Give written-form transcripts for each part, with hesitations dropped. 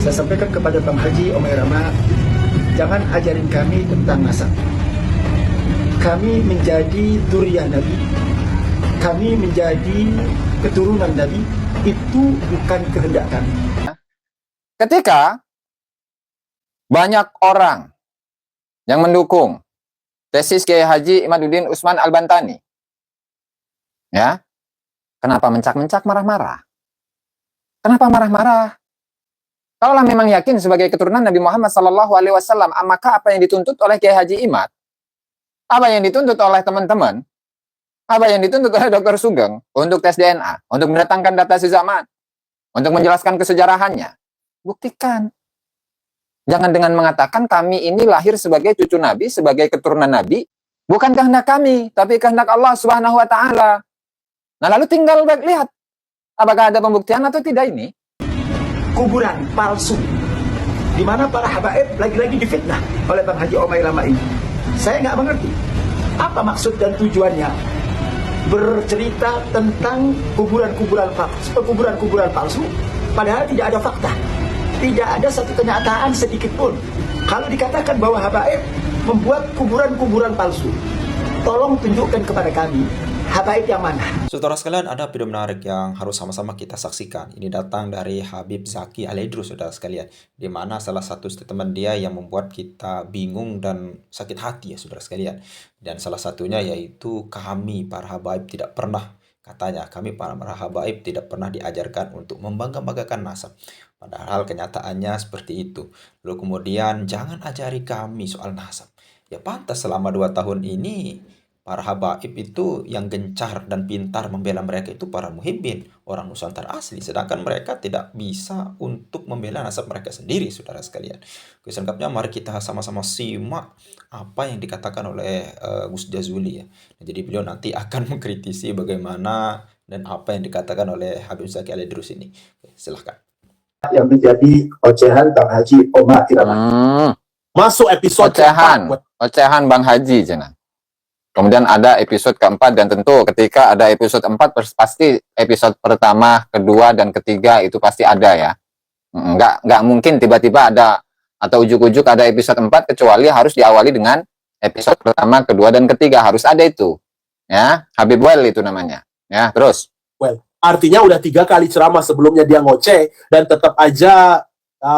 Saya sampaikan kepada Bang Haji Omai Rama, jangan ajarin kami tentang nasab. Kami menjadi duriyah Nabi, kami menjadi keturunan Nabi, itu bukan kehendak kami. Ketika banyak orang yang mendukung tesis Kiai Haji Imaduddin Utsman Al-Bantani, ya, kenapa mencak-mencak marah-marah? Kenapa marah-marah? Kalaulah memang yakin sebagai keturunan Nabi Muhammad SAW, maka apa yang dituntut oleh Kiai Haji Imad, apa yang dituntut oleh teman-teman, apa yang dituntut oleh Dr. Sugeng untuk tes DNA, untuk mendatangkan data sezaman, untuk menjelaskan kesejarahannya, buktikan. Jangan dengan mengatakan kami ini lahir sebagai cucu Nabi, sebagai keturunan Nabi, bukan kehendak kami, tapi kehendak Allah Subhanahu wa Ta'ala. Nah, lalu tinggal lihat apakah ada pembuktian atau tidak ini. Kuburan palsu, di mana para habaib lagi-lagi difitnah oleh Bang Haji Omai Rama ini. Saya nggak mengerti apa maksud dan tujuannya bercerita tentang kuburan-kuburan palsu, padahal tidak ada fakta, tidak ada satu kenyataan sedikit pun. Kalau dikatakan bahwa habaib membuat kuburan-kuburan palsu, tolong tunjukkan kepada kami habaib yang mana. Saudara sekalian, ada video menarik yang harus sama-sama kita saksikan. Ini datang dari Habib Zaki Al-Idrus, saudara sekalian, di mana salah satu statement dia yang membuat kita bingung dan sakit hati, ya saudara sekalian. Dan salah satunya yaitu kami para habaib tidak pernah, katanya kami para habaib tidak pernah diajarkan untuk membangga-banggakan nasab. Padahal kenyataannya seperti itu. Lalu kemudian jangan ajari kami soal nasab. Ya pantas selama 2 tahun ini para habaib itu yang gencar dan pintar membela mereka itu para muhibbin, orang Nusantara asli. Sedangkan mereka tidak bisa untuk membela nasab mereka sendiri, saudara sekalian. Selengkapnya mari kita sama-sama simak apa yang dikatakan oleh Gus Jazuli, ya. Nah, jadi beliau nanti akan mengkritisi bagaimana dan apa yang dikatakan oleh Habib Zaki Al-Idrus ini. Silahkan. Yang menjadi ocehan Bang Haji Omai Rama. Masuk episode Ocehan Bang Haji, jangan. Kemudian ada episode keempat, dan tentu ketika ada episode 4 pasti episode pertama, kedua, dan ketiga itu pasti ada, ya. Nggak mungkin tiba-tiba ada atau ujuk-ujuk ada episode 4 kecuali harus diawali dengan episode pertama, kedua, dan ketiga. Harus ada itu, ya. Habib Well itu namanya, ya. Terus artinya udah 3 kali ceramah sebelumnya dia ngoceh dan tetap aja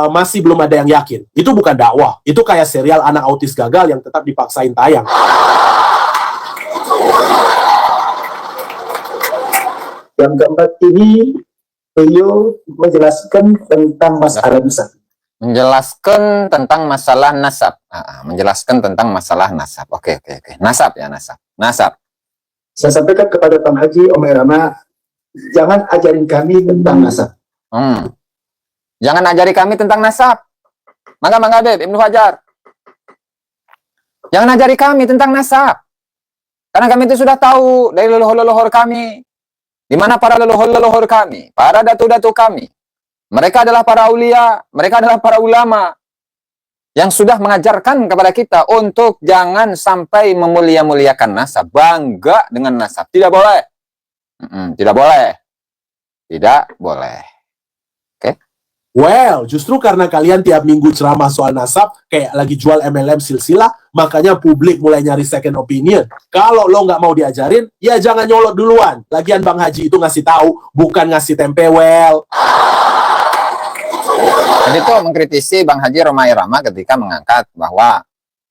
masih belum ada yang yakin. Itu bukan dakwah, itu kayak serial anak autis gagal yang tetap dipaksain tayang. Yang keempat ini, beliau menjelaskan tentang masalah nasab. menjelaskan tentang masalah nasab. Menjelaskan tentang masalah nasab. Oke. Nasab, ya, nasab. Saya sampaikan kepada Bang Haji Omai Rama, jangan ajarin kami tentang nasab. Jangan ajari kami tentang nasab. Maka Bang Habib Ibnu Fajar, jangan ajari kami tentang nasab. Karena kami itu sudah tahu dari leluhur-leluhur kami. Di mana para leluhur-leluhur kami, para datu-datu kami. Mereka adalah para aulia, mereka adalah para ulama yang sudah mengajarkan kepada kita untuk jangan sampai memulia-muliakan nasab, bangga dengan nasab. Tidak boleh. Tidak boleh. Tidak boleh. Oke? Well, justru karena kalian tiap minggu ceramah soal nasab, kayak lagi jual MLM silsilah, makanya publik mulai nyari second opinion. Kalau lo nggak mau diajarin, ya jangan nyolot duluan. Lagian Bang Haji itu ngasih tahu, bukan ngasih tempe well. Jadi itu mengkritisi Bang Haji Omai Rama ketika mengangkat bahwa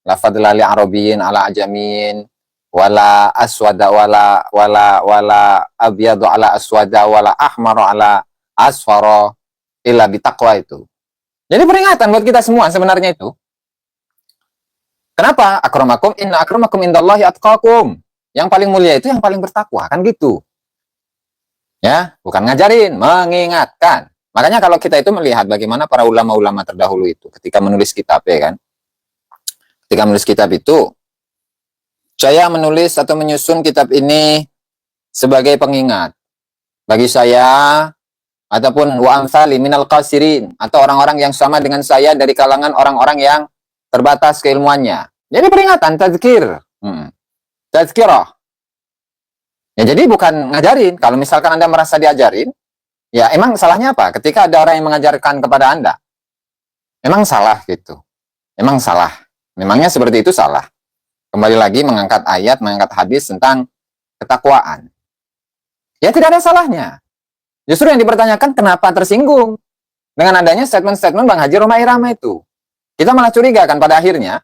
la fadla li arabiyyin ala ajamin wala aswada wala abyadu ala aswada wala ahmaru ala asfara illa bitaqwa itu. Jadi peringatan buat kita semua sebenarnya itu. Kenapa? Akramakum inna akramakum indallahi atqakum. Yang paling mulia itu yang paling bertakwa, kan gitu. Ya, bukan ngajarin, mengingatkan. Makanya kalau kita itu melihat bagaimana para ulama-ulama terdahulu itu ketika menulis kitab, ya kan. Ketika menulis kitab itu, saya menulis atau menyusun kitab ini sebagai pengingat bagi saya ataupun wa amsali minal qasirin, atau orang-orang yang sama dengan saya dari kalangan orang-orang yang terbatas keilmuannya. Jadi peringatan, tazkir. Tazkirah. Ya, jadi bukan ngajarin. Kalau misalkan Anda merasa diajarin, ya emang salahnya apa? Ketika ada orang yang mengajarkan kepada Anda, Memang salah gitu. Memang salah. Memangnya seperti itu salah. Kembali lagi mengangkat ayat, mengangkat hadis tentang ketakwaan. Ya tidak ada salahnya. Justru yang dipertanyakan kenapa tersinggung dengan adanya statement-statement Bang Haji Roma Irama itu. Kita malah curiga kan pada akhirnya.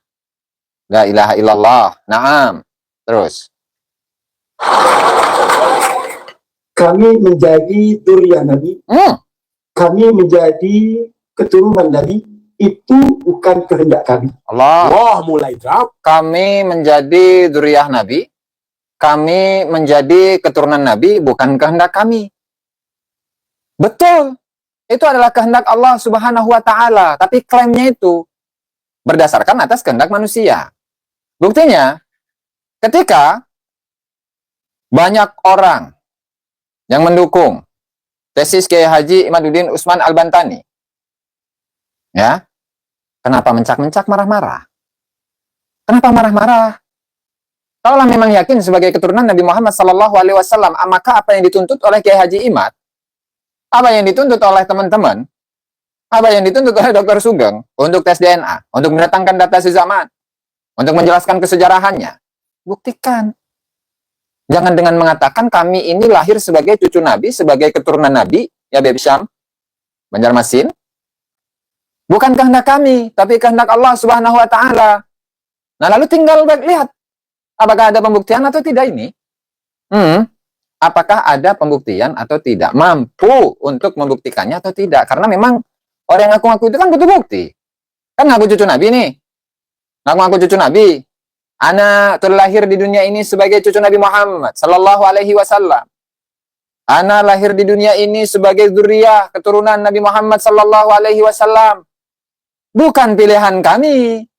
La ilaha illallah. Naam. Terus. Kami menjadi durian Nabi, kami menjadi keturunan Nabi, itu bukan kehendak kami. Allah. Wah, mulai drop. Kami menjadi dzurriyyah Nabi. Kami menjadi keturunan Nabi bukan kehendak kami. Betul. Itu adalah kehendak Allah Subhanahu wa taala, tapi klaimnya itu berdasarkan atas kehendak manusia. Buktinya, ketika banyak orang yang mendukung tesis Kiai Haji Imaduddin Usman Al-Bantani, ya, kenapa mencak-mencak marah-marah? Kenapa marah-marah? Kalau memang yakin sebagai keturunan Nabi Muhammad SAW, maka apa yang dituntut oleh Kiai Haji Imad, apa yang dituntut oleh teman-teman, apa yang dituntut oleh Dr. Sugeng untuk tes DNA, untuk mendatangkan data sezaman, untuk menjelaskan kesejarahannya, buktikan. Jangan dengan mengatakan kami ini lahir sebagai cucu Nabi, sebagai keturunan Nabi, ya Beb Syam, Banjarmasin. Bukan kehendak kami, tapi kehendak Allah Subhanahu wa taala. Nah, lalu tinggal lihat apakah ada pembuktian atau tidak ini? Apakah ada pembuktian atau tidak? Mampu untuk membuktikannya atau tidak? Karena memang orang yang ngaku-ngaku itu kan butuh bukti. Kan ngaku cucu Nabi nih. Ngaku-ngaku cucu Nabi. Ana terlahir di dunia ini sebagai cucu Nabi Muhammad sallallahu alaihi wasallam. Ana lahir di dunia ini sebagai dzurriyyah keturunan Nabi Muhammad sallallahu alaihi wasallam. Bukan pilihan kami.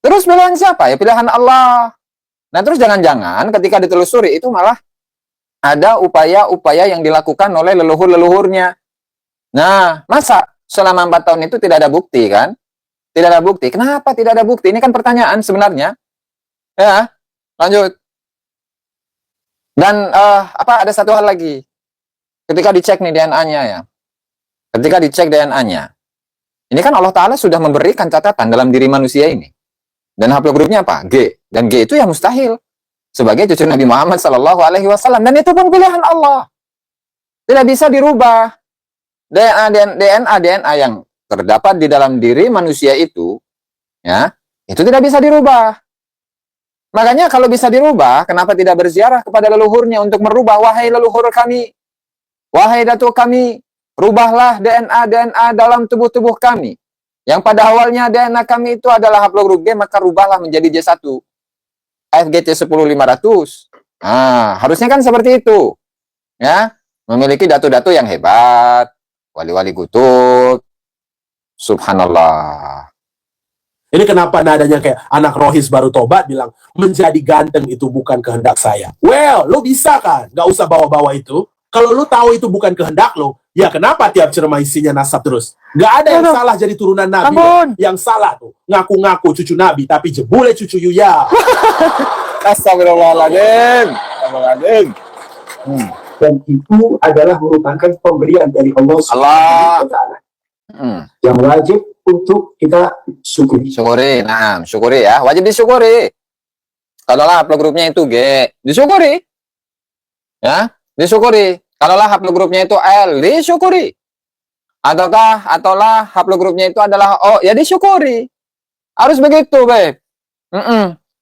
Terus pilihan siapa? Ya pilihan Allah. Nah, terus jangan-jangan ketika ditelusuri itu malah ada upaya-upaya yang dilakukan oleh leluhur-leluhurnya. Nah, masa selama 4 tahun itu tidak ada bukti kan? Tidak ada bukti. Kenapa tidak ada bukti? Ini kan pertanyaan sebenarnya. Ya, lanjut. Dan ada satu hal lagi. Ketika dicek nih DNA-nya ya. Ketika dicek DNA-nya. Ini kan Allah Ta'ala sudah memberikan catatan dalam diri manusia ini. Dan haplogrupnya apa? G. Dan G itu ya mustahil. Sebagai cucu Nabi Muhammad SAW. Dan itu pun pilihan Allah. Tidak bisa dirubah. DNA yang terdapat di dalam diri manusia itu, ya, itu tidak bisa dirubah. Makanya kalau bisa dirubah, kenapa tidak berziarah kepada leluhurnya untuk merubah? Wahai leluhur kami, wahai datuk kami, rubahlah DNA dalam tubuh-tubuh kami. Yang pada awalnya DNA kami itu adalah haplogrup G, maka rubahlah menjadi J1. AFGT 10500. Nah, harusnya kan seperti itu. Ya, memiliki datu-datu yang hebat, wali-wali kutub. Subhanallah. Ini kenapa nadanya kayak anak rohis baru tobat bilang, menjadi ganteng itu bukan kehendak saya. Well, lo bisa kan? Gak usah bawa-bawa itu. Kalau lo tahu itu bukan kehendak lo, ya kenapa tiap ceramah isinya nasab terus? Gak ada yang salah jadi turunan Nabi. Yang salah tuh, ngaku-ngaku cucu Nabi, tapi jebule cucu Yuya. Astagfirullahaladzim. Astagfirullahaladzim. Dan itu adalah merupakan pemberian dari Allah Subhanahu wa taala. Yang wajib untuk kita syukuri. Syukuri, nah, syukuri ya. Wajib disyukuri. Kalaulah haplogrupnya itu G, disyukuri. Ya, disyukuri. Kalaulah haplogrupnya itu L, disyukuri. Ataulah haplogrupnya itu adalah O, ya disyukuri. Harus begitu, Beb.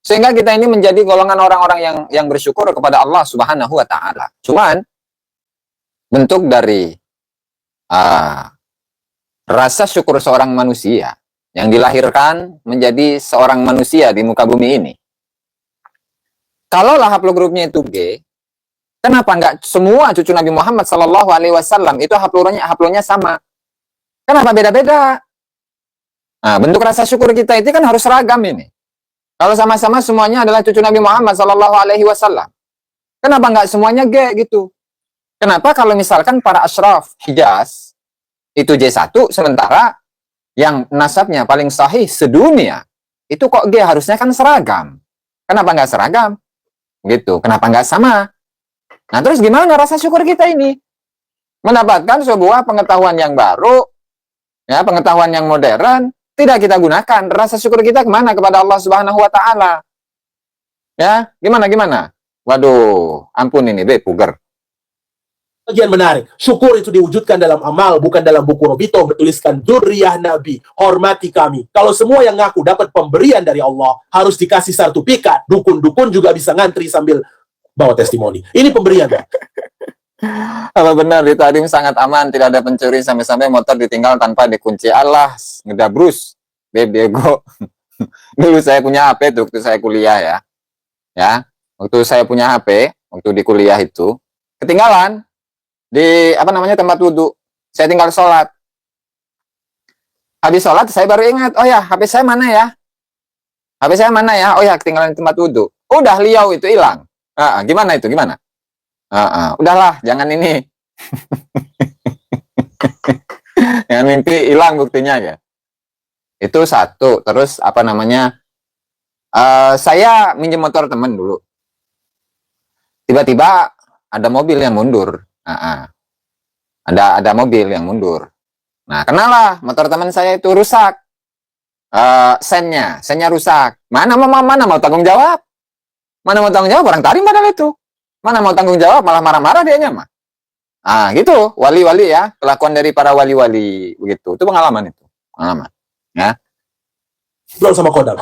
Sehingga kita ini menjadi golongan orang-orang yang bersyukur kepada Allah Subhanahu wa taala. Cuman bentuk dari rasa syukur seorang manusia yang dilahirkan menjadi seorang manusia di muka bumi ini. Kalaulah haplogrupnya itu G, kenapa enggak semua cucu Nabi Muhammad SAW itu haplonya sama? Kenapa beda-beda? Nah, bentuk rasa syukur kita itu kan harus seragam ini. Kalau sama-sama semuanya adalah cucu Nabi Muhammad SAW, kenapa enggak semuanya G gitu? Kenapa kalau misalkan para asyraf Hijaz itu J1, sementara yang nasabnya paling sahih sedunia itu kok G, harusnya kan seragam. Kenapa nggak seragam? Gitu. Kenapa nggak sama? Nah, terus gimana rasa syukur kita ini? Mendapatkan sebuah pengetahuan yang baru, ya, pengetahuan yang modern, tidak kita gunakan. Rasa syukur kita kemana? Kepada Allah Subhanahu wa Ta'ala. Ya, gimana? Waduh, ampun ini, puger. Bagian menarik, syukur itu diwujudkan dalam amal, bukan dalam buku Robito bertuliskan dzurriyyah Nabi, hormati kami. Kalau semua yang ngaku dapat pemberian dari Allah, harus dikasih sertifikat. Dukun-dukun juga bisa ngantri sambil bawa testimoni. Ini pemberian, Bang. Apa benar di Tarim sangat aman, tidak ada pencuri, sampai-sampai motor ditinggal tanpa dikunci. Allah, ngedabrus, bego. Dulu saya punya HP tuh, waktu saya kuliah ya. Waktu saya punya HP, waktu di kuliah itu, ketinggalan di tempat wudhu. Saya tinggal sholat. Habis sholat saya baru ingat, oh ya HP saya mana ya? Oh ya, ketinggalan di tempat wudhu. Udah liau itu hilang. Gimana itu? Udahlah, jangan ini. Jangan mimpi, hilang buktinya ya. Itu satu. Terus saya minjem motor temen dulu. Tiba-tiba ada mobil yang mundur. Ada mobil yang mundur. Nah, kenalah motor teman saya itu rusak. Sennya rusak. Mana mau tanggung jawab? Orang Tarim padahal itu. Mana mau tanggung jawab, malah marah-marah dianya mah. Gitu, wali-wali ya, kelakuan dari para wali-wali begitu. Itu pengalaman ya. Belum sama Kodam.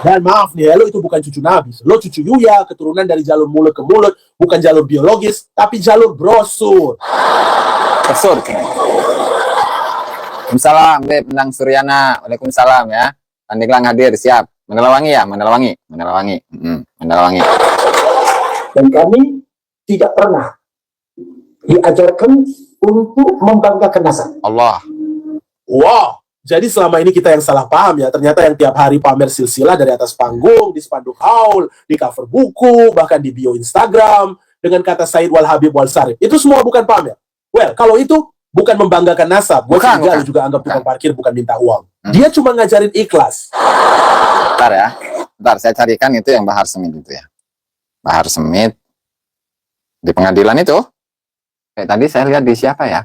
Dan maaf nih, lo itu bukan cucu Nabi. Lo cucu Yuya, keturunan dari jalur mulut ke mulut, bukan jalur biologis, tapi jalur brosur. Brosur. Waalaikumsalam, Pendang Suryana. Waalaikumsalam ya. Pandeglang hadir, siap. Mandalawangi ya, Mandalawangi. Dan kami tidak pernah diajarkan untuk membanggakan nasab. Allah. Wow. Jadi selama ini kita yang salah paham ya, ternyata yang tiap hari pamer silsilah dari atas panggung, di spanduk haul, di cover buku, bahkan di bio Instagram, dengan kata Said wal Habib wal Sarif. Itu semua bukan pamer. Well, kalau itu bukan membanggakan nasab, bukan. Juga anggap tukang parkir, bukan minta uang. Dia cuma ngajarin ikhlas. Bentar, saya carikan itu yang Bahar Semit itu ya. Bahar Semit di pengadilan itu. Kayak tadi saya lihat di siapa ya?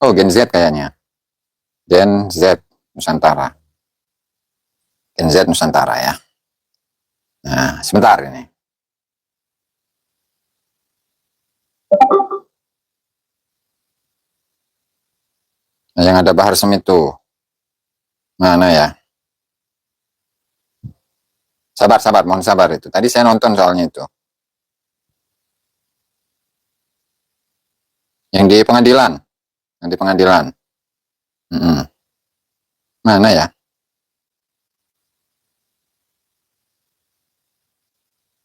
Oh, Gen Z kayaknya. Gen Z Nusantara. Gen Z Nusantara ya. Nah, sebentar ini. Nah, yang ada Bahar Semit tuh. Mana ya? Sabar, mohon sabar itu. Tadi saya nonton soalnya itu. Yang di pengadilan. Mana ya?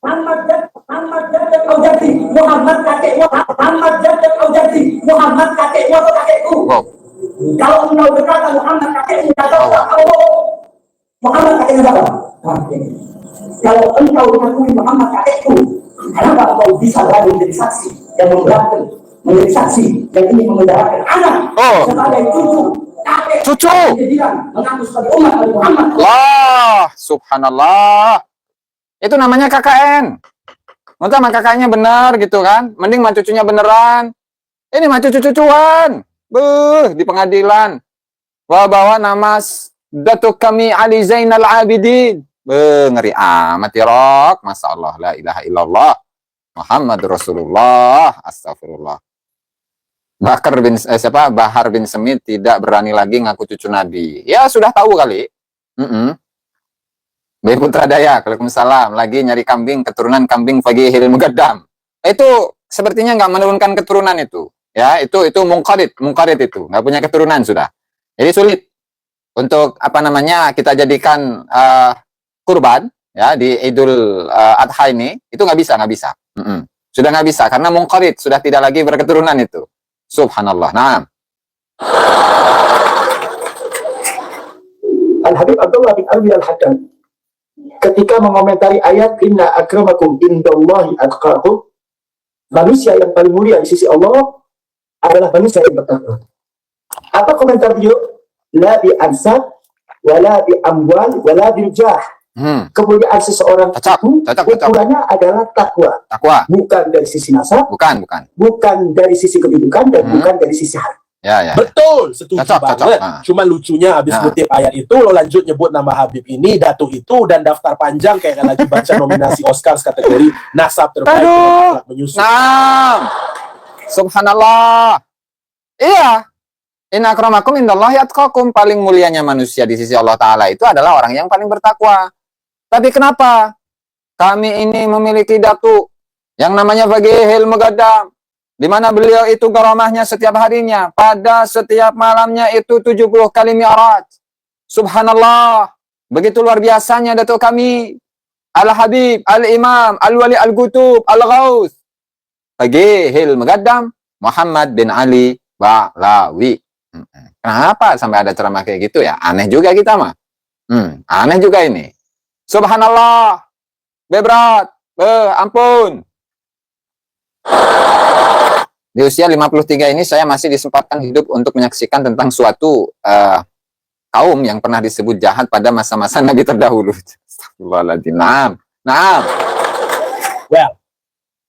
Muhammad Jajat Aujati, Muhammad kakekmu, Muhammad Jajat Aujati, Muhammad kakekmu atau kakekku. Kalau engkau berkata Muhammad kakekmu, kata Muhammad kakeknya siapa? Kalau engkau mengakui Muhammad kakekku, kenapa engkau bisa berada menjadi saksi yang memberatkan, menjadi saksi yang ingin membedakan anak sebagai cucu mengaku sebagai umat Nabi Muhammad? Wah, subhanallah. Itu namanya KKN. Maka mah kakaknya benar gitu kan. Mending mah cucunya beneran. Ini mah cucu-cucuan. Di pengadilan. Bawa nama Datuk kami Ali Zainal Abidin. Ngeri amat ya Rok. Masya Allah. La ilaha illallah. Muhammad Rasulullah. Astagfirullah. Bahar bin Semit tidak berani lagi ngaku cucu Nabi. Ya sudah tahu kali. Bayi Putra Daya, Waalaikumsalam. Lagi nyari kambing, keturunan kambing Fagihil Mugaddam. Itu sepertinya nggak menurunkan keturunan itu. Ya, itu mungkarit itu. Nggak punya keturunan sudah. Jadi sulit untuk kita jadikan kurban ya di Idul Adha ini. Itu nggak bisa. Sudah nggak bisa karena mungkarit sudah tidak lagi berketurunan itu. Subhanallah. Naam. Al-Habib Abdullah bin Alwi Al-Haddad ketika mengomentari ayat inna akramakum indallahi atqakum, manusia yang paling mulia di sisi Allah adalah manusia yang bertakwa. Apa komentar beliau? La bi ansab wala bi amwal wala bil jah, Kemuliaan seseorang Cocok, itu cocok, cocok. ukurannya adalah takwa. Takwa. Bukan dari sisi nasab, Bukan, bukan. bukan dari sisi kedudukan, dan bukan dari sisi harta. Ya. Betul, setuju Cocok, banget. cocok. Nah. Cuma lucunya abis Nah. kutip ayat itu, lo lanjut nyebut nama Habib ini, Datuk itu, dan daftar panjang kayak lagi baca nominasi Oscars kategori nasab terbaik dengan akhlak menyusun. Nah, subhanallah. Iya. Inna akramakum indallahi atqakum. Paling mulianya manusia di sisi Allah Ta'ala itu adalah orang yang paling bertakwa. Tapi kenapa kami ini memiliki datuk yang namanya Fagihil Mugaddam, di mana beliau itu garamahnya setiap harinya, pada setiap malamnya itu 70 kali mi'raj. Subhanallah. Begitu luar biasanya datuk kami, Al-Habib, Al-Imam, Al-Wali Al-Qutub, Al-Ghaus, Fagihil Mugaddam, Muhammad bin Ali Ba'lawi. Kenapa sampai ada ceramah kayak gitu ya? Aneh juga kita mah. Aneh juga ini. Subhanallah. Berat. Ampun. Di usia 53 ini saya masih disempatkan hidup untuk menyaksikan tentang suatu kaum yang pernah disebut jahat pada masa-masa Nabi terdahulu. Astagfirullahaladzim. Naam. Well,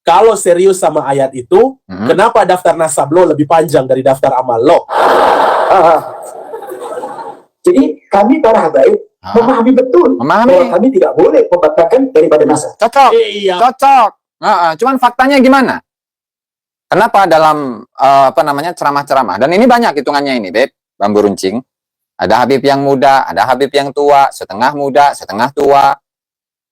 kalau serius sama ayat itu, kenapa daftar nasab lo lebih panjang dari daftar amal lo? Jadi kami para habaib memahami betul bahwa kami tidak boleh membatalkan daripada nasab. Cocok. Iya. Cocok. Cuman faktanya gimana? Kenapa dalam ceramah-ceramah, dan ini banyak hitungannya ini, Beb, Bambu Runcing. Ada Habib yang muda, ada Habib yang tua, setengah muda, setengah tua.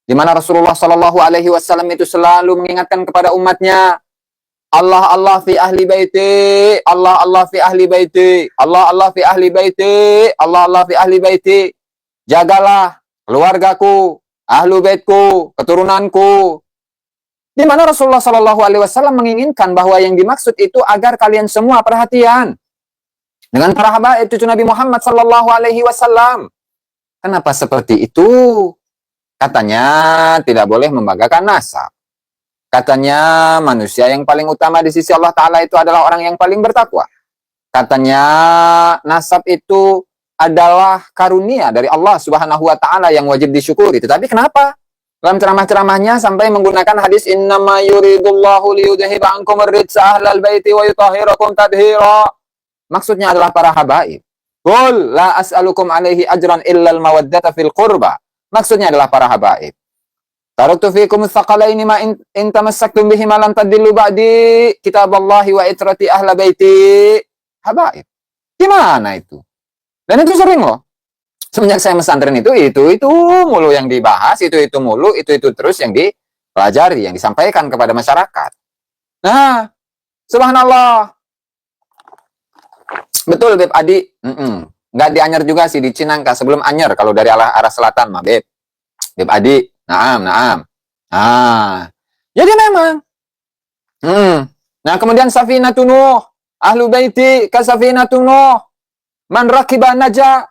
Di mana Rasulullah Shallallahu Alaihi Wasallam itu selalu mengingatkan kepada umatnya, Allah fi ahli baiti, Allah fi ahli baiti, Allah fi ahli baiti, Allah fi ahli baiti. Jagalah keluargaku, ahlu baitku, keturunanku. Di mana Rasulullah Shallallahu Alaihi Wasallam menginginkan bahwa yang dimaksud itu agar kalian semua perhatian dengan para habaib cucu Nabi Muhammad Shallallahu Alaihi Wasallam. Kenapa seperti itu? Katanya tidak boleh membanggakan nasab. Katanya manusia yang paling utama di sisi Allah Ta'ala itu adalah orang yang paling bertakwa. Katanya nasab itu adalah karunia dari Allah Subhanahu wa Ta'ala yang wajib disyukuri. Tetapi kenapa? Dalam ceramah-ceramahnya sampai menggunakan hadis innama yuridullahu liyudhiba ankum ar-rijsa ahlal baiti wa yutahhirakum tadhira. Maksudnya adalah para habaib. Qul la as'alukum alaihi ajran illa al-mawaddata fil qurba. Maksudnya adalah para habaib. Taraktu fikum tsaqalaini ma in tamassaktum bihi ma lan tadillu ba'di kitaballahi wa itrati ahla baiti. Habaib. Gimana itu? Dan itu sering loh. Semenjak saya pesantren itu mulu yang dibahas, itu mulu, itu terus yang dipelajari, yang disampaikan kepada masyarakat. Nah, subhanallah. Betul, Beb Adi. Nggak di Anyer juga sih, di Cinangka. Sebelum Anyer, kalau dari arah selatan mah, Beb. Beb Adi. Naam. Jadi memang. Nah, kemudian Safinatun Nuh. Ahlu baiti ka Safinatun Nuh. Man rakiba naja.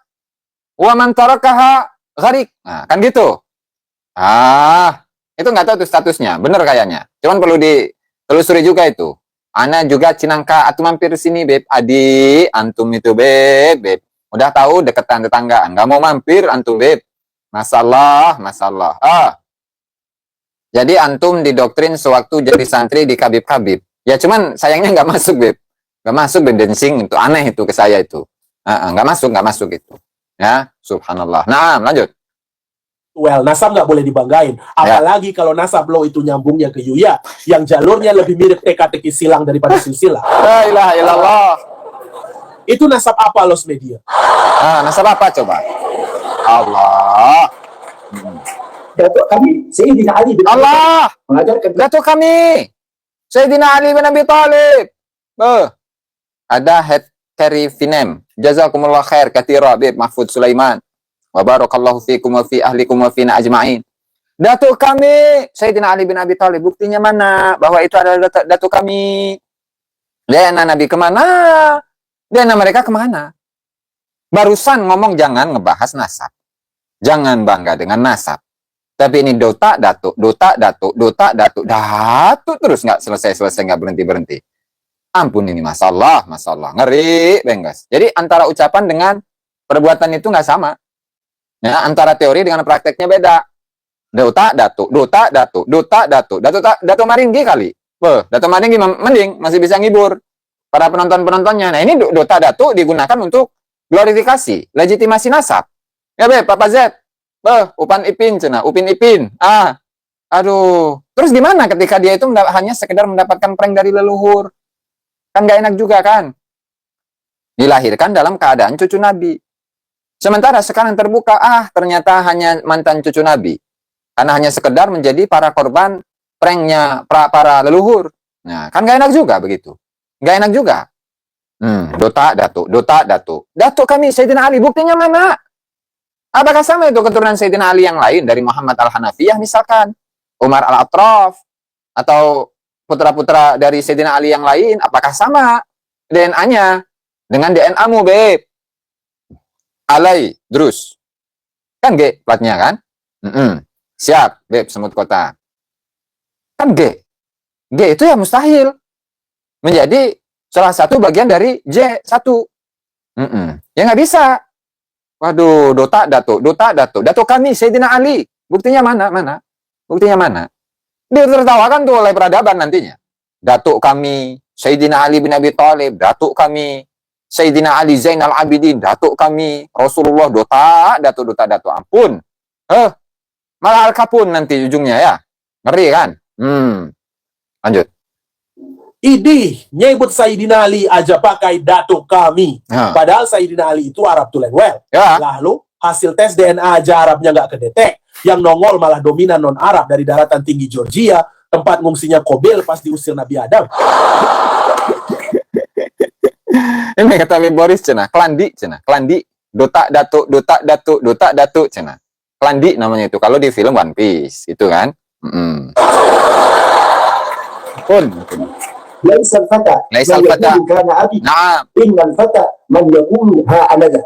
Wa man tarakaha gharik. Nah, kan gitu. Itu nggak tahu tuh statusnya. Bener kayaknya. Cuman perlu ditelusuri juga itu. Ana juga Cinangka, atuh mampir sini, Beb Adi. Antum itu, Beb. Udah tahu deketan tetanggaan. Nggak mau mampir, antum, Beb. Masalah. Jadi antum didoktrin sewaktu jadi santri di Kabib-Kabib. Ya cuman sayangnya nggak masuk, Beb. Nggak masuk, Beb Densing. Itu aneh itu ke saya itu. Nggak masuk itu. Ya, subhanallah. Nah, lanjut. Well, nasab nggak boleh dibanggain. Apalagi kalau nasab lo itu nyambungnya ke Yuya, yang jalurnya lebih mirip teka-teki silang daripada silsilah. La ilaha illallah. Itu nasab apa, Los Media? Nasab apa coba? Allah. Datuk kami Sayyidina Ali bin Allah. mengajarkan Datuk kami Sayyidina Ali bin Abi Thalib. Ada head carry Vinem. Jazakumullah khair katira, Bib Mahfud Sulaiman. Wa barakallahu fikum wa fi ahlikum wa fina ajma'in. Datuk kami Sayyidina Ali bin Abi Thalib. Buktinya mana bahwa itu adalah datuk kami? Dana Nabi kemana? Dana mereka kemana? Barusan ngomong jangan ngebahas nasab. Jangan bangga dengan nasab. Tapi ini dota datuk terus nggak selesai nggak berhenti. Ampun ini masalah. Ngeri, Benggas. Jadi antara ucapan dengan perbuatan itu nggak sama. Ya, antara teori dengan prakteknya beda. Dota Dato Maringgi kali. Dato Maringgi mending masih bisa ngibur para penontonnya. Nah, ini Dota Dato digunakan untuk glorifikasi, legitimasi nasab. Ya, Papa Z. Upan Ipin cenah, Upin Ipin. Aduh. Terus gimana ketika dia itu hanya sekedar mendapatkan prank dari leluhur? Kan gak enak juga kan? Dilahirkan dalam keadaan cucu Nabi. Sementara sekarang terbuka, ternyata hanya mantan cucu Nabi. Karena hanya sekedar menjadi para korban pranknya para leluhur. Nah, kan gak enak juga begitu. Gak enak juga. Dota Dato kami Sayyidina Ali, buktinya mana? Apakah sama itu keturunan Sayyidina Ali yang lain dari Muhammad Al-Hanafiyah misalkan? Umar Al-Atraf? Atau putra-putra dari Sayyidina Ali yang lain? Apakah sama DNA-nya dengan DNA-mu, Beb? Alai, Drus. Kan G platnya kan? Siap, Beb, semut kota. Kan G. G itu ya mustahil menjadi salah satu bagian dari J1. Ya nggak bisa. Waduh, Dota Dato kami Sayyidina Ali. Buktinya mana? Buktinya mana? Dia tertawakan tuh oleh peradaban nantinya. Datuk kami Sayyidina Ali bin Abi Thalib, datuk kami Sayyidina Ali Zainal Abidin, datuk kami Rasulullah. Dota Dato. Ampun. Malah Al-Kapun nanti ujungnya ya. Ngeri kan? Lanjut. Idih, nyebut Sayyidina Ali aja pakai datuk kami. Padahal Sayyidina Ali itu Arab tulen well. Ya. Lalu hasil tes DNA aja Arabnya nggak kedetek. Yang nongol malah dominan non-Arab dari daratan tinggi Georgia, tempat ngungsinya Kobil pas diusir Nabi Adam. Ini kata Boris cenah, Klandi. Dota Dato cenah. Klandi namanya itu kalau di film One Piece, itu kan. Pun. Laisal fata. Karena abi. Nah, Innal fata man yaqulu ha anada.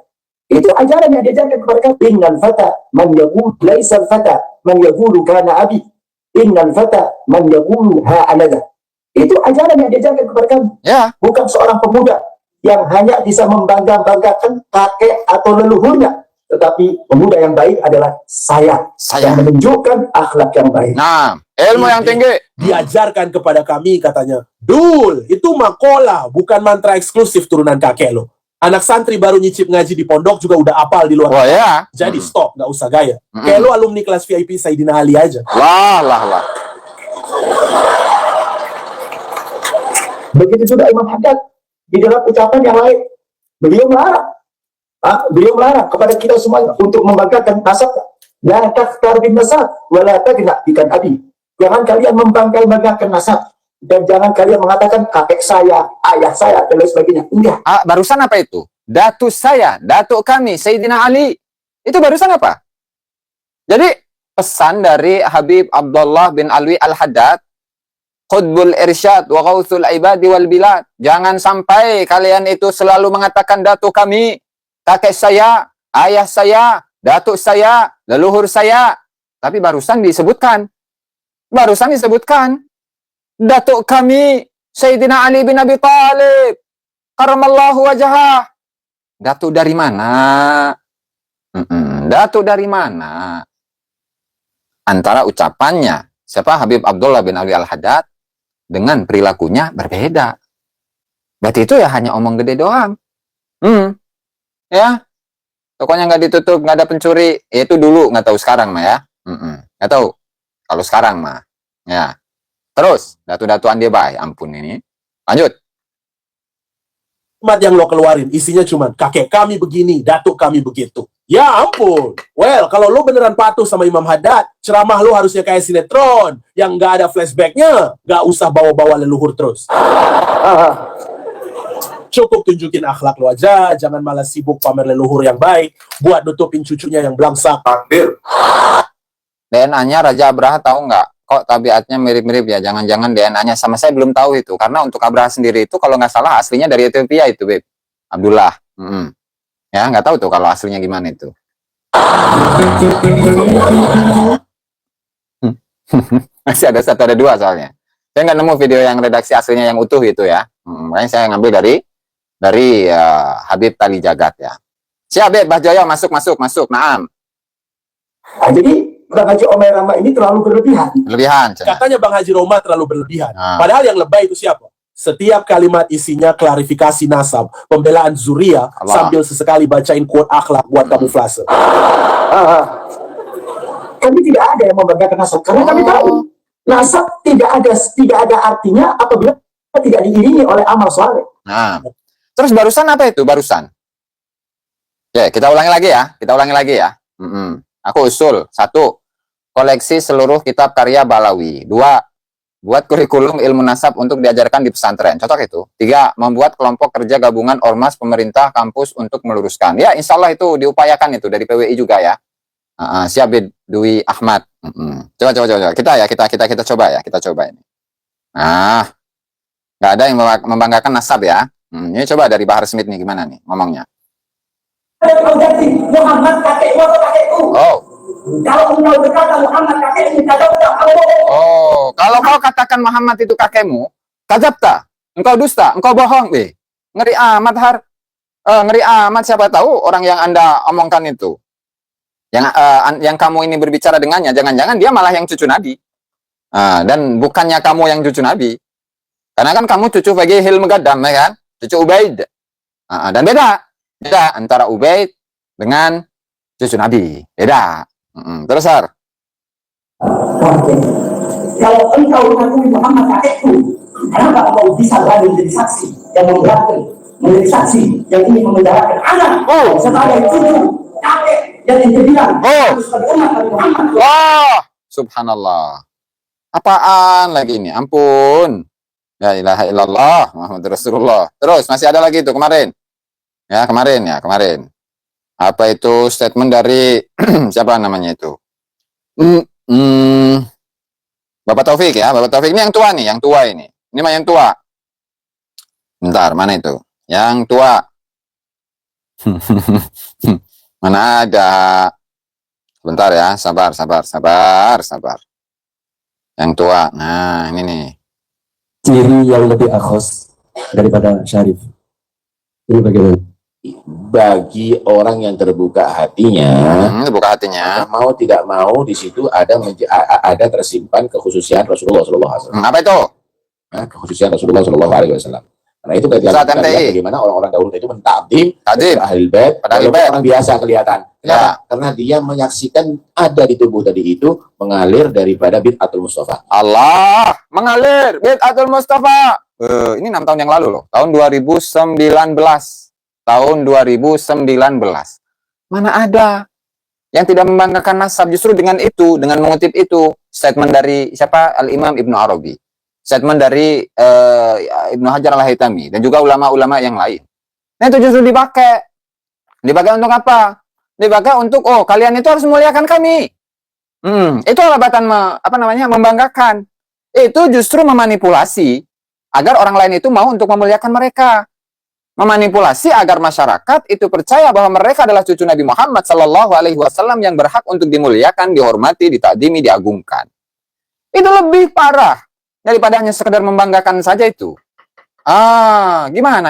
Itu ajaran yang diajarkan kepada kami. Innal fata man yaqulu laisal fata man yaqulu kana abi. Innal fata man yaqulu ha anada. Itu ajaran yang diajarkan kepada kami. ya. Bukan seorang pemuda yang hanya bisa membanggakan kakek atau leluhurnya, tetapi pemuda yang baik adalah saya. Yang menunjukkan akhlak yang baik. Nah, ilmu yang tinggi. Diajarkan kepada kami katanya, Dul, itu makola, bukan mantra eksklusif turunan kakek lo. Anak santri baru nyicip ngaji di pondok juga udah apal di luar. Oh ya. Jadi stop, nggak usah gaya. Kayak lo alumni kelas VIP Sayyidina Ali aja. Lah. Begitu juga Imam Haddad di dalam ucapan yang lain. Beliau melarang kepada kita semua untuk membanggakan nasab. La taftar bin nasab wa la tagna bikan abi. Jangan kalian membanggakan nasab dan jangan kalian mengatakan kakek saya, ayah saya dan lain sebagainya. Enggak. Barusan apa itu? Datuk saya, datuk kami Sayyidina Ali. Itu barusan apa? Jadi pesan dari Habib Abdullah bin Alwi Al-Haddad, Qutbul Irsyad wa Ghauthul Ibadi wal Bilad. Jangan sampai kalian itu selalu mengatakan datuk kami, kakek saya, ayah saya, datuk saya, leluhur saya. Tapi barusan disebutkan datuk kami Sayyidina Ali bin Abi Thalib karamallahu wajhah. Datuk dari mana? Datuk dari mana? Antara ucapannya siapa Habib Abdullah bin Ali Al-Haddad dengan perilakunya berbeda. Berarti itu ya hanya omong gede doang. Ya. Tokonya nggak ditutup, nggak ada pencuri. Ya, itu dulu, nggak tahu sekarang mah ya. Nggak tahu. Kalau sekarang mah. Ya. Terus, datu-datuan dia baik. Ampun ini. Lanjut. Umat yang lo keluarin, isinya cuma kakek kami begini, datuk kami begitu. Ya ampun. Well, kalau lo beneran patuh sama Imam Haddad, ceramah lo harusnya kayak sinetron. Yang nggak ada flashbacknya. Nggak usah bawa-bawa leluhur terus. Cukup tunjukin akhlak lo aja. Jangan malah sibuk pamer leluhur yang baik buat nutupin cucunya yang belangsak. Takbir. DNA-nya Raja Abraha tahu nggak? Kok tabiatnya mirip-mirip ya? Jangan-jangan DNA-nya sama, saya belum tahu itu. Karena untuk Abraha sendiri itu kalau nggak salah aslinya dari Ethiopia itu, Beb. Abdullah. Ya, nggak tahu tuh kalau aslinya gimana itu. Masih ada satu, ada dua soalnya. Saya nggak nemu video yang redaksi aslinya yang utuh itu ya. Makanya saya ngambil dari Habib Tali Jagat ya. Siap, Beb. Bah Joyo, masuk. Naam. Jadi Bang Haji Omai Rama ini terlalu berlebihan. Lebihan. Cen. Katanya Bang Haji Roma terlalu berlebihan. Ah. Padahal yang lebay itu siapa? Setiap kalimat isinya klarifikasi nasab, pembelaan Zuria, Allah. sambil sesekali bacain quote akhlak buat kamuflase. Kami tidak ada yang membanggakan nasab karena kami tahu nasab tidak ada artinya apabila tidak diiringi oleh amal soleh. Nah, terus barusan apa itu barusan? Oke, kita ulangi lagi ya. Kita ulangi lagi ya. Aku usul. 1. Koleksi seluruh kitab karya Balawi. 2. Buat kurikulum ilmu nasab untuk diajarkan di pesantren. Cocok itu. 3. Membuat kelompok kerja gabungan ormas pemerintah kampus untuk meluruskan. Ya, insya Allah itu diupayakan itu dari PWI juga ya. Siap Dwi Ahmad. Coba. Kita coba ya. Kita coba ini. Nah, nggak ada yang membanggakan nasab ya. Ini coba dari Bahar Smith nih gimana nih ngomongnya. Muhammad kakekmu atau kakekku? Oh. Kalau engkau berkata Muhammad kakekmu, kadzabta. Oh, kalau kau katakan Muhammad itu kakekmu, kadzabta, engkau dusta, engkau bohong, ngeri amat ngeri amat, siapa tahu orang yang Anda omongkan itu, yang kamu ini berbicara dengannya, jangan-jangan dia malah yang cucu Nabi, dan bukannya kamu yang cucu Nabi, karena kan kamu cucu Fagihil Mugaddam, ya kan, cucu Ubaid, dan beda antara Ubaid dengan cucu Nabi, beda. Terus Har. Kalau engkau mengakui Muhammad kakekku, kenapa kau bisa berani menjadi saksi yang memberatkan, menjadi saksi yang ingin memenjarakan anak sebagai cucu kakek yang bilang harus berumat Nabi Muhammad? Wah, subhanallah. Apaan lagi ini? Ampun. La ilaha illallah Muhammad Rasulullah. Terus masih ada lagi itu kemarin. Ya, kemarin. Apa itu statement dari siapa namanya itu? Bapak Taufik ya, Bapak Taufik ini yang tua nih, yang tua ini. Ini mah yang tua. Bentar, mana itu? Yang tua. Mana ada? Bentar ya, sabar. Yang tua. Nah, ini nih. Ciri yang lebih akhos daripada Syarif. Ini bagaimana? Bagi orang yang terbuka hatinya, Buka hatinya. mau tidak mau di situ ada tersimpan kekhususian Rasulullah SAW. Apa itu? Kekhususian Rasulullah SAW. Karena itu ketika Saat kita MTI. lihat bagaimana orang-orang dahulu itu mentakdim Takdim. ahli bait, Pada ahli walaupun bait. orang biasa kelihatan. Ya. Kenapa? Karena dia menyaksikan ada di tubuh tadi itu mengalir daripada bid'atul Mustafa. Allah mengalir bid'atul Mustafa. Ini 6 tahun yang lalu loh, tahun 2019. Mana ada yang tidak membanggakan nasab, justru dengan itu, dengan mengutip itu statement dari siapa? Al-Imam Ibnu Arabi, statement dari Ibnu Hajar Al-Haytami dan juga ulama-ulama yang lain. Nah itu justru dipakai untuk apa? Dipakai untuk kalian itu harus memuliakan kami. Itu alabatan membanggakan. Itu justru memanipulasi agar orang lain itu mau untuk memuliakan mereka. Memanipulasi agar masyarakat itu percaya bahwa mereka adalah cucu Nabi Muhammad Sallallahu Alaihi Wasallam yang berhak untuk dimuliakan, dihormati, ditakdimi, diagungkan. Itu lebih parah daripada hanya sekedar membanggakan saja itu. Gimana?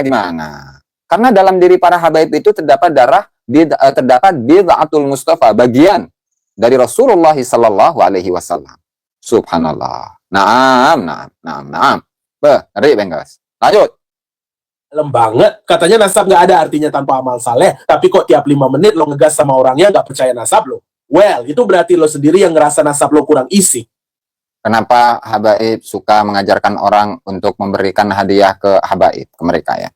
Karena dalam diri para habaib itu terdapat bid'atul Mustafa, bagian dari Rasulullah Sallallahu Alaihi Wasallam. Subhanallah. Naam. Ngeri bengkas. Lanjut. Dalam banget, katanya nasab nggak ada artinya tanpa amal saleh, tapi kok tiap 5 menit lo ngegas sama orangnya nggak percaya nasab lo. Well, itu berarti lo sendiri yang ngerasa nasab lo kurang isi. Kenapa habaib suka mengajarkan orang untuk memberikan hadiah ke habaib, ke mereka ya?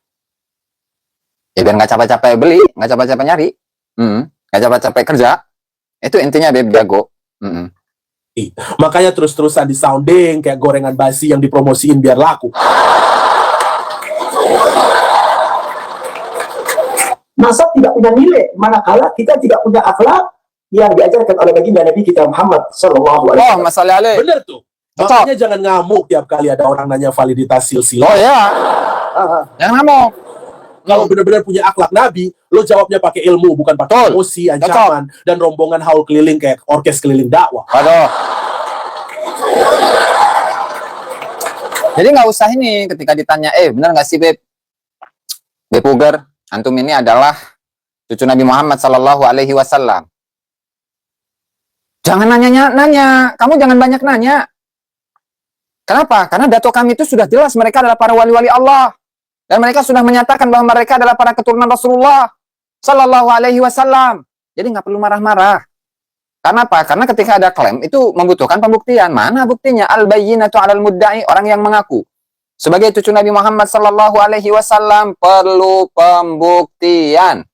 Ya biar nggak capek-capek beli, nggak capek-capek nyari, nggak capek-capek kerja. Itu intinya beb jago. Makanya terus-terusan di sounding kayak gorengan basi yang dipromosiin biar laku. Nasab tidak punya nilai, manakala kita tidak punya akhlak yang diajarkan oleh baginda Nabi kita Muhammad Sallallahu Alaihi Wasallam. Masalah Ale. Bener tuh. Cocok. Makanya jangan ngamuk tiap kali ada orang nanya validitas silsilah. Oh ya. Jangan ngamuk. Kalau benar-benar punya akhlak Nabi, lo jawabnya pakai ilmu, bukan pakai emosi, ancaman, dan rombongan haul keliling kayak orkes keliling dakwah. Waduh. Jadi nggak usah ini ketika ditanya, benar nggak sih Beb Puger, antum ini adalah cucu Nabi Muhammad Sallallahu Alaihi Wasallam. Jangan nanya-nanya. Kamu jangan banyak nanya. Kenapa? Karena dato kami itu sudah jelas mereka adalah para wali-wali Allah. Dan mereka sudah menyatakan bahwa mereka adalah para keturunan Rasulullah Sallallahu Alaihi Wasallam. Jadi nggak perlu marah-marah. Karena apa? Karena ketika ada klaim itu membutuhkan pembuktian. Mana buktinya? Al-bayyinatu 'alal mudda'i, orang yang mengaku sebagai cucu Nabi Muhammad Sallallahu Alaihi Wasallam perlu pembuktian.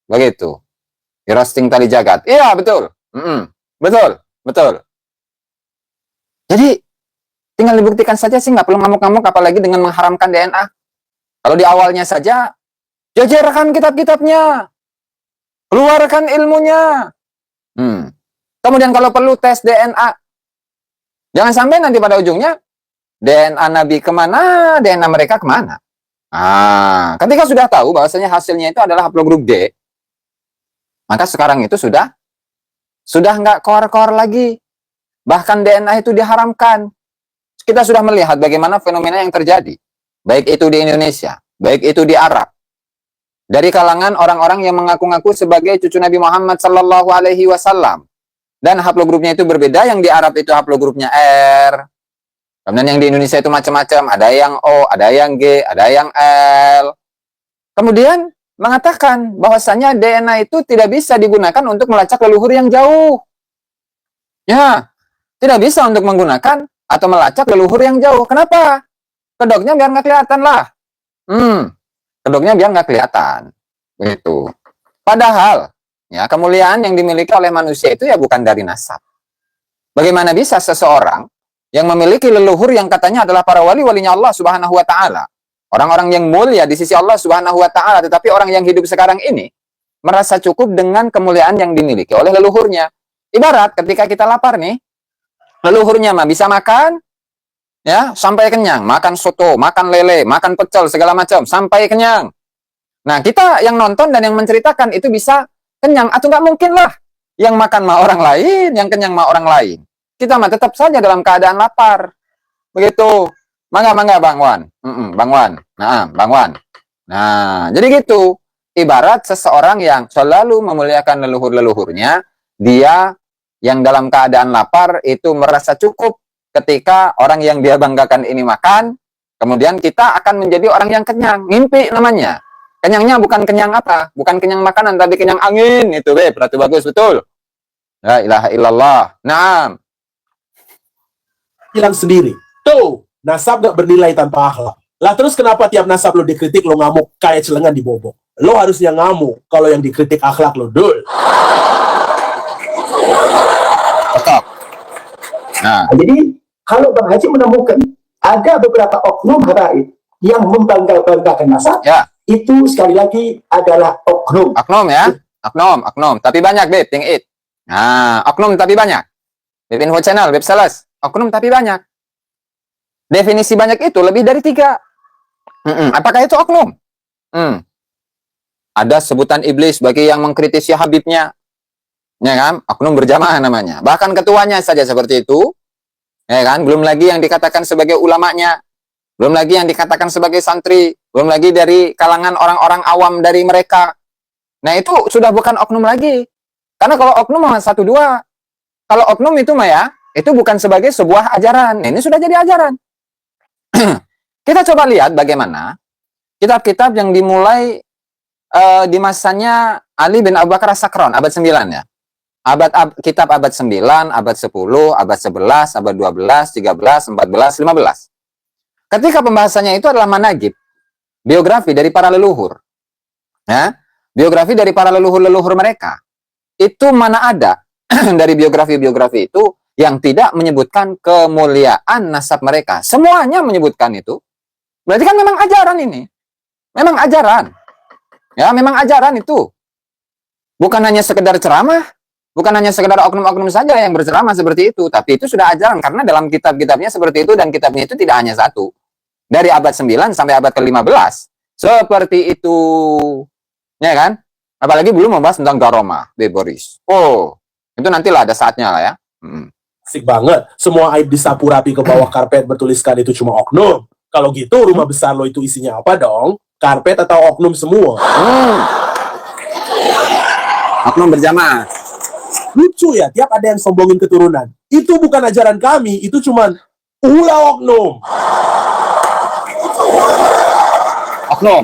Begitu. Di roasting tali jagat. Iya, betul. Betul, betul. Jadi tinggal dibuktikan saja sih, nggak perlu ngamuk-ngamuk, apalagi dengan mengharamkan DNA. Kalau di awalnya saja, jajarkan kitab-kitabnya, keluarkan ilmunya. Kemudian kalau perlu tes DNA. Jangan sampai nanti pada ujungnya, DNA Nabi kemana, DNA mereka kemana. Ketika sudah tahu bahwasanya hasilnya itu adalah haplogrup D, maka sekarang itu sudah nggak kor-kor lagi. Bahkan DNA itu diharamkan. Kita sudah melihat bagaimana fenomena yang terjadi. Baik itu di Indonesia, baik itu di Arab. Dari kalangan orang-orang yang mengaku-ngaku sebagai cucu Nabi Muhammad Sallallahu Alaihi Wasallam. Dan haplogrupnya itu berbeda. Yang di Arab itu haplogrupnya R. Kemudian yang di Indonesia itu macam-macam. Ada yang O, ada yang G, ada yang L. Kemudian mengatakan bahwasanya DNA itu tidak bisa digunakan untuk melacak leluhur yang jauh. Ya, tidak bisa untuk menggunakan atau melacak leluhur yang jauh. Kenapa? Kedoknya biar nggak kelihatan lah. Kedoknya biar nggak kelihatan. Begitu. Padahal, ya, kemuliaan yang dimiliki oleh manusia itu ya bukan dari nasab. Bagaimana bisa seseorang yang memiliki leluhur yang katanya adalah para wali-walinya Allah Subhanahu wa Ta'ala, orang-orang yang mulia di sisi Allah Subhanahu wa Ta'ala, tetapi orang yang hidup sekarang ini merasa cukup dengan kemuliaan yang dimiliki oleh leluhurnya. Ibarat ketika kita lapar nih, leluhurnya mah bisa makan, ya, sampai kenyang, makan soto, makan lele, makan pecel, segala macam, sampai kenyang. Nah, kita yang nonton dan yang menceritakan itu bisa kenyang, atau nggak mungkin lah. Yang makan mah orang lain, yang kenyang mah orang lain. Kita mah tetap saja dalam keadaan lapar. Begitu. Mangga Bang Wan. Bang Wan. Nah, Bang Wan. Nah, jadi gitu. Ibarat seseorang yang selalu memuliakan leluhur-leluhurnya, dia yang dalam keadaan lapar itu merasa cukup ketika orang yang dia banggakan ini makan, kemudian kita akan menjadi orang yang kenyang. Mimpi namanya. Kenyangnya bukan kenyang apa? Bukan kenyang makanan, tapi kenyang angin. Itu, berarti bagus, betul. La ilaha illallah. Naam. Bilang sendiri. Tuh, nasab gak bernilai tanpa akhlak. Lah terus kenapa tiap nasab lo dikritik lo ngamuk kayak celengan di bobok? Lo harusnya ngamuk kalau yang dikritik akhlak lo, dul. Cocok. Nah, Jadi kalau Bang Haji menemukan ada beberapa oknum habaib yang membanggakan nasab, ya. itu sekali lagi adalah oknum. Oknum ya. Oknum. Tapi banyak, Beb. Ting it. Nah, oknum tapi banyak. Beb Info Channel, Beb Sales. Oknum tapi banyak. Definisi banyak itu lebih dari 3. Apakah itu oknum? Ada sebutan iblis bagi yang mengkritisi Habibnya. Ya kan? Oknum berjamaah namanya. Bahkan ketuanya saja seperti itu. Ya kan? Belum lagi yang dikatakan sebagai ulamanya. Belum lagi yang dikatakan sebagai santri. Belum lagi dari kalangan orang-orang awam dari mereka. Nah, itu sudah bukan oknum lagi. Karena kalau oknum mah 1, 2. Kalau oknum itu mah ya, itu bukan sebagai sebuah ajaran. Nah, ini sudah jadi ajaran. Kita coba lihat bagaimana kitab-kitab yang dimulai di masanya Ali bin Abu Bakar As-Sakran, abad 9 ya. Kitab abad 9, abad 10, abad 11, abad 12, 13, 14, 15. Ketika pembahasannya itu adalah managib, biografi dari para leluhur. Ya, biografi dari para leluhur-leluhur mereka. Itu mana ada dari biografi-biografi itu yang tidak menyebutkan kemuliaan nasab mereka. Semuanya menyebutkan itu. Berarti kan memang ajaran ini. Memang ajaran. Ya, memang ajaran itu. Bukan hanya sekedar ceramah, bukan hanya sekedar oknum-oknum saja yang berceramah seperti itu, tapi itu sudah ajaran karena dalam kitab-kitabnya seperti itu dan kitabnya itu tidak hanya satu. Dari abad 9 sampai abad ke-15 seperti itu. Ya kan? Apalagi belum membahas tentang Garoma, Boris. Oh, itu nantilah ada saatnya lah ya. Asik banget. Semua aib disapu rapi ke bawah karpet bertuliskan itu cuma oknum. Kalau gitu rumah besar lo itu isinya apa dong? Karpet atau oknum semua? Oknum berjamaah. Lucu ya, tiap ada yang sombongin keturunan. Itu bukan ajaran kami, itu cuman ulah oknum. Oknum.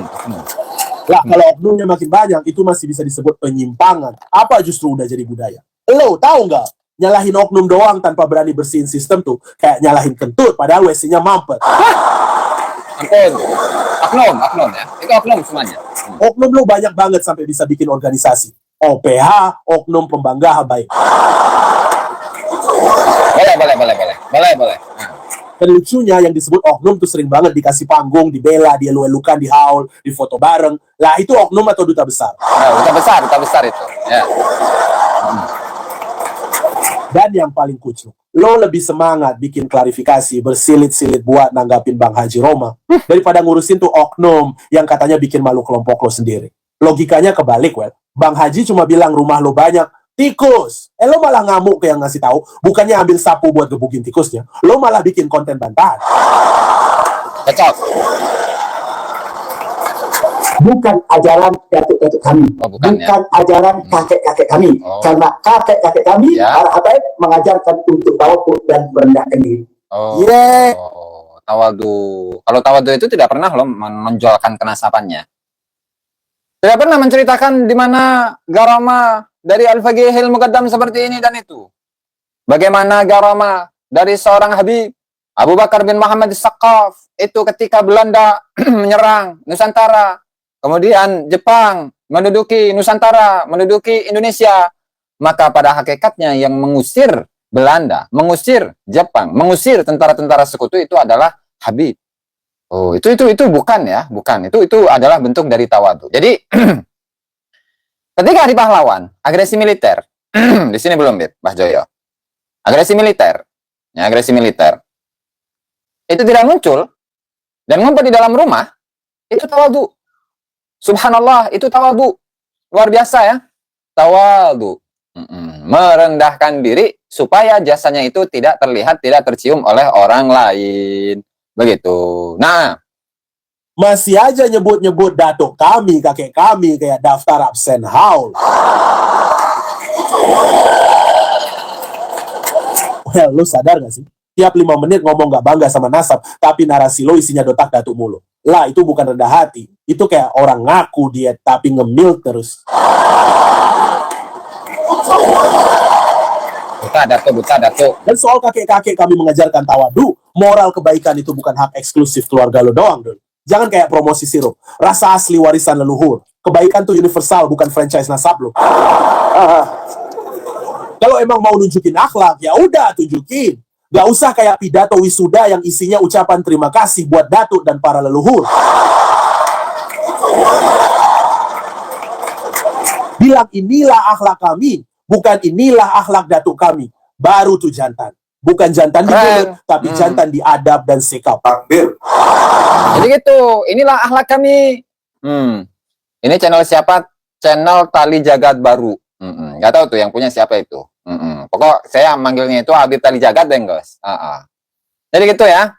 Lah, kalau oknumnya makin banyak, itu masih bisa disebut penyimpangan. Apa justru udah jadi budaya? Lo tahu nggak? Nyalahin oknum doang tanpa berani bersihin sistem tuh kayak nyalahin kentut, padahal WC-nya mampet. Ampun. Oknum ya. Itu oknum semuanya. Oknum lo banyak banget sampai bisa bikin organisasi. OPH, Oknum Pembangga Baik. Boleh. Dan lucunya yang disebut oknum tuh sering banget dikasih panggung, dibela, dielu-elukan, dihaul, difoto bareng. Lah itu oknum atau duta besar. Nah, duta besar itu. Ya. Dan yang paling kucuk, lo lebih semangat bikin klarifikasi, bersilit-silit buat nanggapin Bang Haji Roma, daripada ngurusin tuh oknum yang katanya bikin malu kelompok lo sendiri. Logikanya kebalik, well. Bang Haji cuma bilang rumah lo banyak tikus. Lo malah ngamuk ke yang ngasih tahu, bukannya ambil sapu buat gebukin tikusnya. Lo malah bikin konten bantahan. Cocok. Bukan ajaran datuk-datuk kami, Oh, bukan, ajaran kakek-kakek kami. Oh. Karena kakek-kakek kami Ya. para habaib mengajarkan untuk tawadhu dan merendahkan diri. Oh. Yeah. Tawadu. Kalau tawadu itu tidak pernah loh menonjolkan kenasabannya. Tidak pernah menceritakan di mana garama dari Al-Faqihil Muqaddam seperti ini dan itu. Bagaimana garama dari seorang Habib Abu Bakar bin Muhammad As-Saqqaf itu ketika Belanda menyerang Nusantara, kemudian Jepang menduduki Nusantara, menduduki Indonesia, maka pada hakikatnya yang mengusir Belanda, mengusir Jepang, mengusir tentara-tentara sekutu itu adalah Habib. Oh, itu bukan ya, bukan. Itu adalah bentuk dari tawadu. Jadi ketika di pahlawan, agresi militer. Di sini belum, Mbah Joyo. Agresi militer. Ya, agresi militer. Itu tidak muncul dan ngumpet di dalam rumah, itu tawadu. Subhanallah, itu tawadu. Luar biasa ya. Tawadu. Merendahkan diri supaya jasanya itu tidak terlihat, tidak tercium oleh orang lain. Begitu. Nah, Masih aja nyebut-nyebut datuk kami, kakek kami, kayak daftar absen haul. Well, lo sadar gak sih? Tiap 5 menit ngomong gak bangga sama nasab, tapi narasi lo isinya dotak datuk mulu. Lah, itu bukan rendah hati. Itu kayak orang ngaku diet, tapi ngemil terus. buta datuk. Dan soal kakek-kakek kami mengajarkan tawadu, moral kebaikan itu bukan hak eksklusif keluarga lo doang, Dul. Jangan kayak promosi sirup. Rasa asli warisan leluhur. Kebaikan tuh universal, bukan franchise nasab lo. Kalau emang mau nunjukin akhlak, ya udah tunjukin. Gak usah kayak pidato wisuda yang isinya ucapan terima kasih buat datuk dan para leluhur. Bilang inilah akhlak kami, bukan inilah akhlak datuk kami. Baru tuh jantan. Bukan jantan di mulut, tapi jantan di adab dan sikap. Takbir. Jadi gitu, inilah akhlak kami. Ini channel siapa? Channel Tali Jagat Baru. Gak tahu tuh yang punya siapa itu. Pokok saya manggilnya itu Habib Tali Jagat deh, guys. Jadi gitu ya.